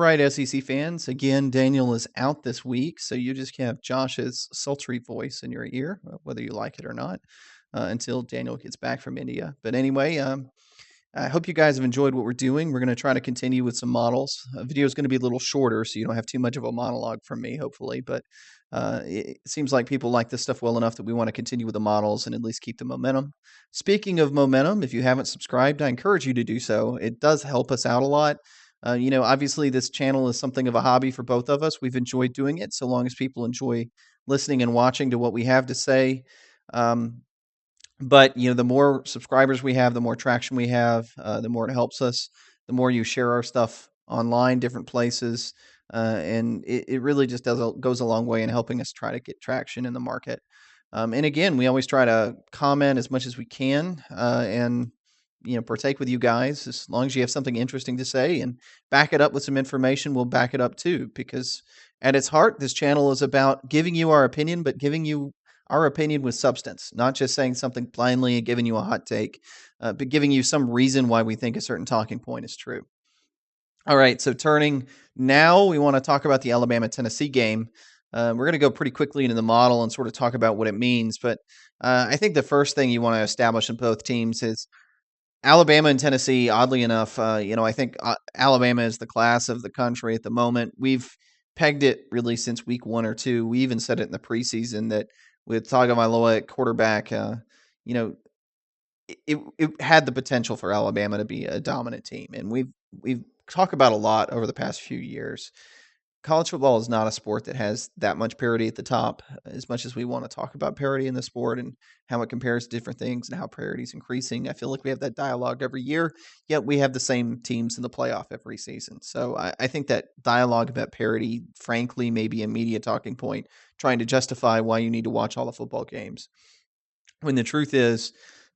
right, SEC fans. Again, Daniel is out this week, so you just have Josh's sultry voice in your ear, whether you like it or not, until Daniel gets back from India. But anyway, I hope you guys have enjoyed what we're doing. We're going to try to continue with some models. Video is going to be a little shorter, so you don't have too much of a monologue from me, hopefully. But it seems like people like this stuff well enough that we want to continue with the models and at least keep the momentum. Speaking of momentum, if you haven't subscribed, I encourage you to do so. It does help us out a lot. Obviously, this channel is something of a hobby for both of us. We've enjoyed doing it so long as people enjoy listening and watching to what we have to say. Um, but the more subscribers we have, the more traction we have, the more it helps us. The more you share our stuff online, different places, and it really just goes a long way in helping us try to get traction in the market. And again, we always try to comment as much as we can, and partake with you guys as long as you have something interesting to say and back it up with some information. We'll back it up too, because at its heart, this channel is about giving you our opinion, but giving you our opinion with substance, not just saying something blindly and giving you a hot take, but giving you some reason why we think a certain talking point is true. All right, so turning now, we want to talk about the Alabama-Tennessee game. We're going to go pretty quickly into the model and sort of talk about what it means, but I think the first thing you want to establish in both teams is Alabama and Tennessee. Oddly enough, I think Alabama is the class of the country at the moment. We've pegged it really since week 1 or 2. We even said it in the preseason that with Tagovailoa at quarterback, it had the potential for Alabama to be a dominant team, and we've talked about a lot over the past few years. College football is not a sport that has that much parity at the top, as much as we want to talk about parity in the sport and how it compares to different things and how parity is increasing. I feel like we have that dialogue every year, yet we have the same teams in the playoff every season. So I think that dialogue about parity, frankly, may be a media talking point, trying to justify why you need to watch all the football games. When the truth is,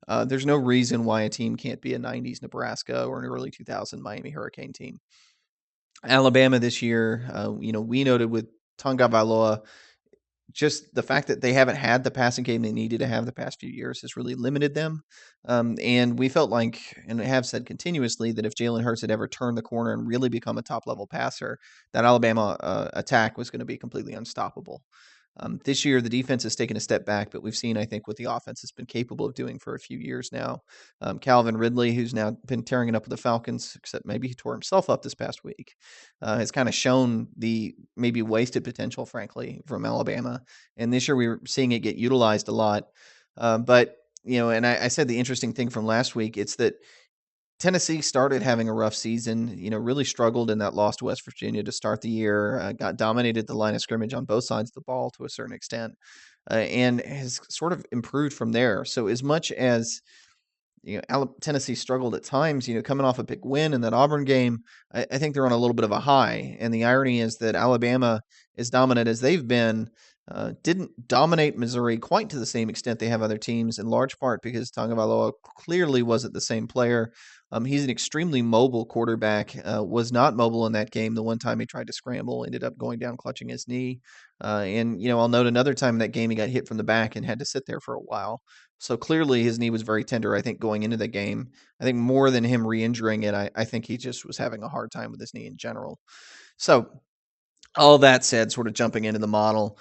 there's no reason why a team can't be a 90s Nebraska or an early 2000 Miami Hurricane team. Alabama this year, we noted with Tagovailoa, just the fact that they haven't had the passing game they needed to have the past few years has really limited them. And we felt like, and have said continuously, that if Jalen Hurts had ever turned the corner and really become a top-level passer, that Alabama attack was going to be completely unstoppable. This year, the defense has taken a step back, but we've seen, I think, what the offense has been capable of doing for a few years now. Calvin Ridley, who's now been tearing it up with the Falcons, except maybe he tore himself up this past week, has kind of shown the maybe wasted potential, frankly, from Alabama. And this year, we were seeing it get utilized a lot. But and I said the interesting thing from last week, it's that Tennessee started having a rough season, really struggled in that loss to West Virginia to start the year, got dominated the line of scrimmage on both sides of the ball to a certain extent, and has sort of improved from there. So as much as Tennessee struggled at times, coming off a big win in that Auburn game, I think they're on a little bit of a high. And the irony is that Alabama, as dominant as they've been, didn't dominate Missouri quite to the same extent they have other teams, in large part because Tagovailoa clearly wasn't the same player. He's an extremely mobile quarterback, was not mobile in that game. The one time he tried to scramble, ended up going down clutching his knee. And I'll note another time in that game he got hit from the back and had to sit there for a while. So clearly his knee was very tender, I think, going into the game. I think more than him re-injuring it, I think he just was having a hard time with his knee in general. So all that said, sort of jumping into the model,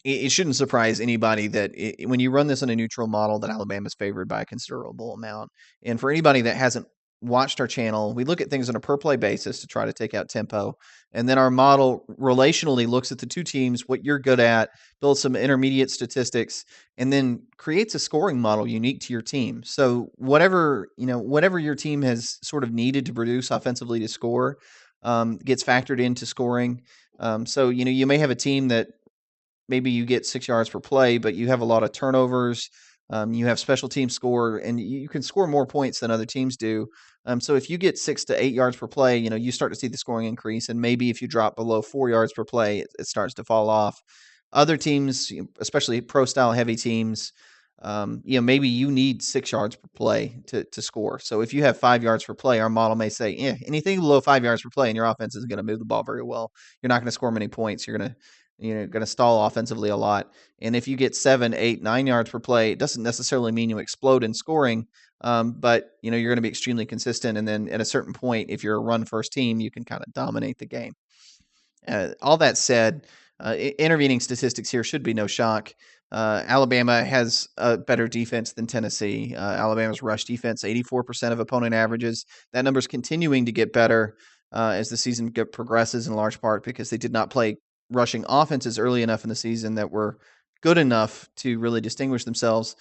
it shouldn't surprise anybody that when you run this on a neutral model, that Alabama's favored by a considerable amount. And for anybody that hasn't watched our channel, we look at things on a per play basis to try to take out tempo. And then our model relationally looks at the two teams, what you're good at, builds some intermediate statistics, and then creates a scoring model unique to your team. So whatever your team has sort of needed to produce offensively to score, gets factored into scoring. So you may have a team that maybe you get 6 yards per play, but you have a lot of turnovers. You have special team score, and you can score more points than other teams do. So if you get 6 to 8 yards per play, you start to see the scoring increase. And maybe if you drop below 4 yards per play, it starts to fall off. Other teams, especially pro-style heavy teams, maybe you need 6 yards per play to score. So if you have 5 yards per play, our model may say, anything below 5 yards per play, and your offense isn't going to move the ball very well. You're not going to score many points. You're going to going to stall offensively a lot. And if you get 7, 8, 9 yards per play, it doesn't necessarily mean you explode in scoring, but you're going to be extremely consistent. And then at a certain point, if you're a run first team, you can kind of dominate the game. All that said, intervening statistics here should be no shock. Alabama has a better defense than Tennessee. Alabama's rush defense, 84% of opponent averages. That number's continuing to get better as the season progresses, in large part because they did not play rushing offenses early enough in the season that were good enough to really distinguish themselves.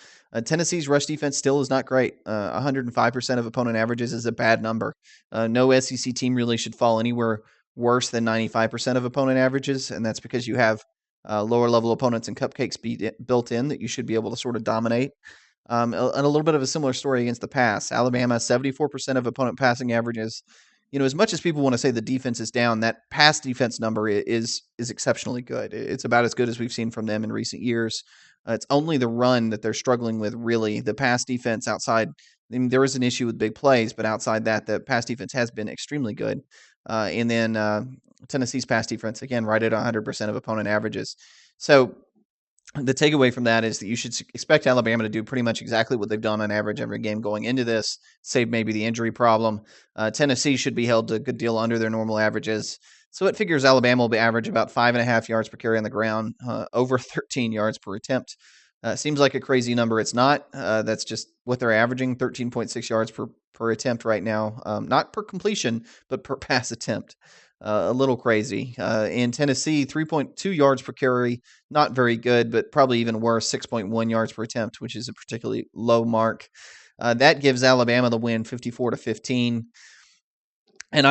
Tennessee's rush defense still is not great. 105% of opponent averages is a bad number. No SEC team really should fall anywhere worse than 95% of opponent averages, and that's because you have lower level opponents and cupcakes built in that you should be able to sort of dominate. And a little bit of a similar story against the pass. Alabama, 74% of opponent passing averages. As much as people want to say the defense is down, that pass defense number is exceptionally good. It's about as good as we've seen from them in recent years. It's only the run that they're struggling with, really. The pass defense outside, I mean, there is an issue with big plays, but outside that, the pass defense has been extremely good. And then Tennessee's pass defense, again, right at 100% of opponent averages. So the takeaway from that is that you should expect Alabama to do pretty much exactly what they've done on average every game going into this, save maybe the injury problem. Tennessee should be held a good deal under their normal averages. So it figures Alabama will be average about 5.5 yards per carry on the ground, over 13 yards per attempt. Seems like a crazy number. It's not. That's just what they're averaging, 13.6 yards per attempt right now. Not per completion, but per pass attempt. A little crazy. In Tennessee, 3.2 yards per carry, not very good, but probably even worse, 6.1 yards per attempt, which is a particularly low mark. That gives Alabama the win, 54-15. And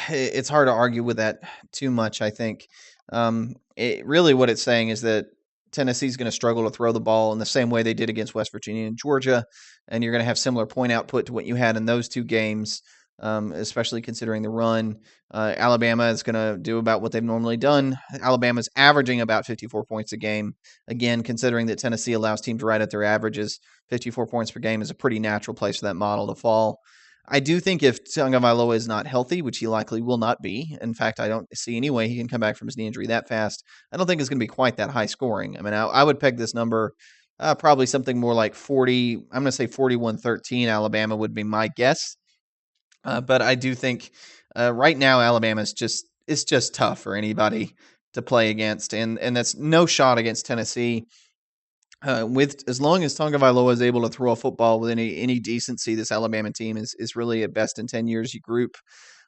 it's hard to argue with that too much, I think. Really what it's saying is that Tennessee's going to struggle to throw the ball in the same way they did against West Virginia and Georgia, and you're going to have similar point output to what you had in those two games, especially considering the run. Alabama is going to do about what they've normally done. Alabama's averaging about 54 points a game. Again, considering that Tennessee allows teams right at their averages, 54 points per game is a pretty natural place for that model to fall. I do think if Tagovailoa is not healthy, which he likely will not be, in fact, I don't see any way he can come back from his knee injury that fast. I don't think it's going to be quite that high scoring. I mean, I would peg this number probably something more like 40. I'm going to say 41-13. Alabama would be my guess. But I do think right now Alabama is just tough for anybody to play against, and that's no shot against Tennessee. With as long as Tagovailoa is able to throw a football with any decency, this Alabama team is really at best in 10 years. You group.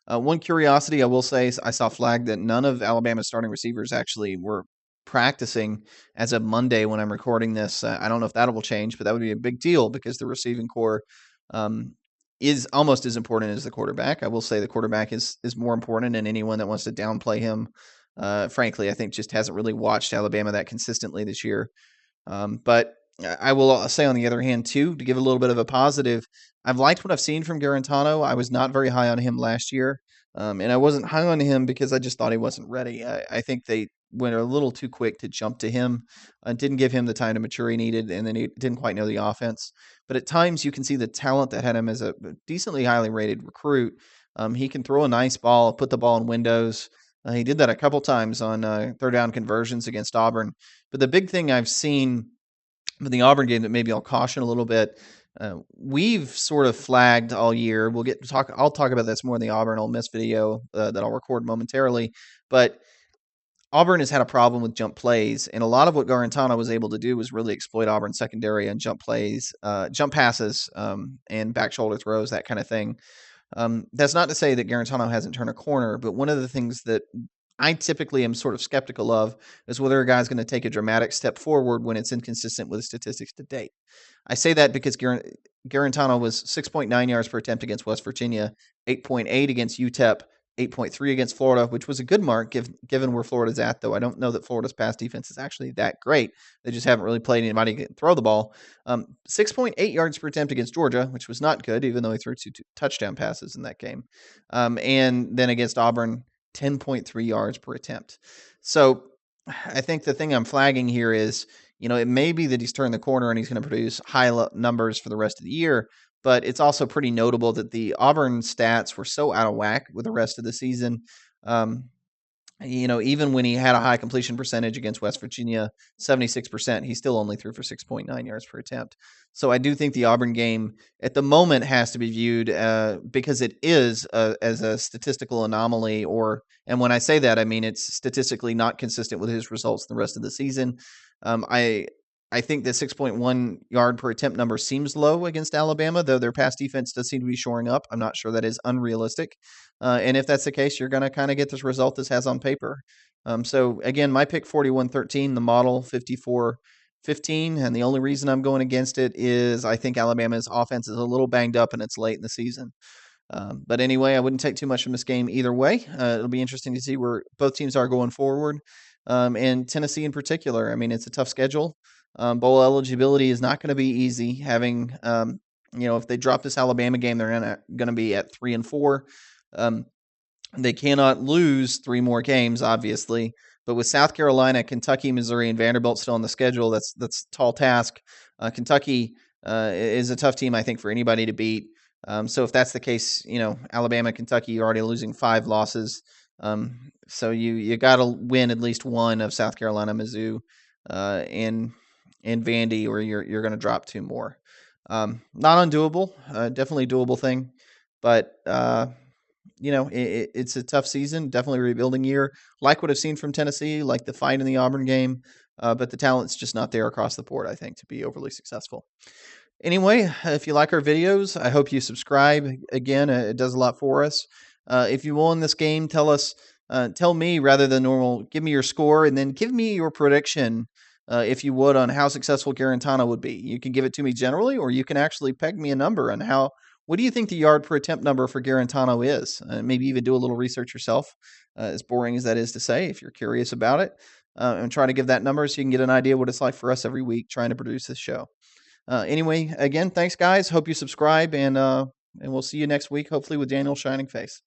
One curiosity I will say is I saw flagged that none of Alabama's starting receivers actually were practicing as of Monday when I'm recording this. I don't know if that will change, but that would be a big deal because the receiving core is almost as important as the quarterback. I will say the quarterback is more important, and anyone that wants to downplay him, frankly, I think just hasn't really watched Alabama that consistently this year. But I will say on the other hand, too, to give a little bit of a positive, I've liked what I've seen from Garantano. I was not very high on him last year, and I wasn't high on him because I just thought he wasn't ready. I think they went a little too quick to jump to him, didn't give him the time to mature he needed, and then he didn't quite know the offense. But at times you can see the talent that had him as a decently highly rated recruit. He can throw a nice ball, put the ball in windows. He did that a couple times on third down conversions against Auburn. But the big thing I've seen in the Auburn game that maybe I'll caution a little bit, we've sort of flagged all year. I'll talk about this more in the Auburn Ole Miss video that I'll record momentarily. But Auburn has had a problem with jump plays, and a lot of what Garantano was able to do was really exploit Auburn's secondary and jump plays, jump passes, and back shoulder throws, that kind of thing. That's not to say that Garantano hasn't turned a corner, but one of the things that I typically am sort of skeptical of is whether a guy's going to take a dramatic step forward when it's inconsistent with the statistics to date. I say that because Garantano was 6.9 yards per attempt against West Virginia, 8.8 against UTEP, 8.3 against Florida, which was a good mark given where Florida's at, though I don't know that Florida's pass defense is actually that great. They just haven't really played anybody throw the ball. 6.8 yards per attempt against Georgia, which was not good, even though he threw two touchdown passes in that game. And then against Auburn, 10.3 yards per attempt. So I think the thing I'm flagging here is, it may be that he's turned the corner and he's going to produce high numbers for the rest of the year, but it's also pretty notable that the Auburn stats were so out of whack with the rest of the season. Even when he had a high completion percentage against West Virginia, 76%, he still only threw for 6.9 yards per attempt. So I do think the Auburn game at the moment has to be viewed because it is as a statistical anomaly, and when I say that, I mean it's statistically not consistent with his results the rest of the season. I think the 6.1 yard per attempt number seems low against Alabama, though their pass defense does seem to be shoring up. I'm not sure that is unrealistic. And if that's the case, you're going to kind of get this result this has on paper. So again, my pick 41-13, the model 54-15, and the only reason I'm going against it is I think Alabama's offense is a little banged up and it's late in the season. But anyway, I wouldn't take too much from this game either way. It'll be interesting to see where both teams are going forward. And Tennessee in particular, I mean, it's a tough schedule. Bowl eligibility is not going to be easy. Having, if they drop this Alabama game, they're going to be at 3-4. They cannot lose 3 more games, obviously. But with South Carolina, Kentucky, Missouri, and Vanderbilt still on the schedule, that's a tall task. Kentucky is a tough team, I think, for anybody to beat. So if that's the case, Alabama, Kentucky, you're already losing 5 losses. So you got to win at least one of South Carolina, Mizzou, and Vandy, or you're going to drop 2 more. Not undoable, definitely a doable thing, but it's a tough season, definitely a rebuilding year. Like what I've seen from Tennessee, like the fight in the Auburn game, but the talent's just not there across the board, I think, to be overly successful. Anyway, if you like our videos, I hope you subscribe. Again, it does a lot for us. If you won this game, tell me rather than normal, give me your score, and then give me your prediction, if you would, on how successful Garantano would be. You can give it to me generally, or you can actually peg me a number on what do you think the yard per attempt number for Garantano is? Maybe even do a little research yourself, as boring as that is to say, if you're curious about it, and try to give that number so you can get an idea what it's like for us every week trying to produce this show. Anyway, again, thanks, guys. Hope you subscribe, and we'll see you next week, hopefully with Daniel's shining face.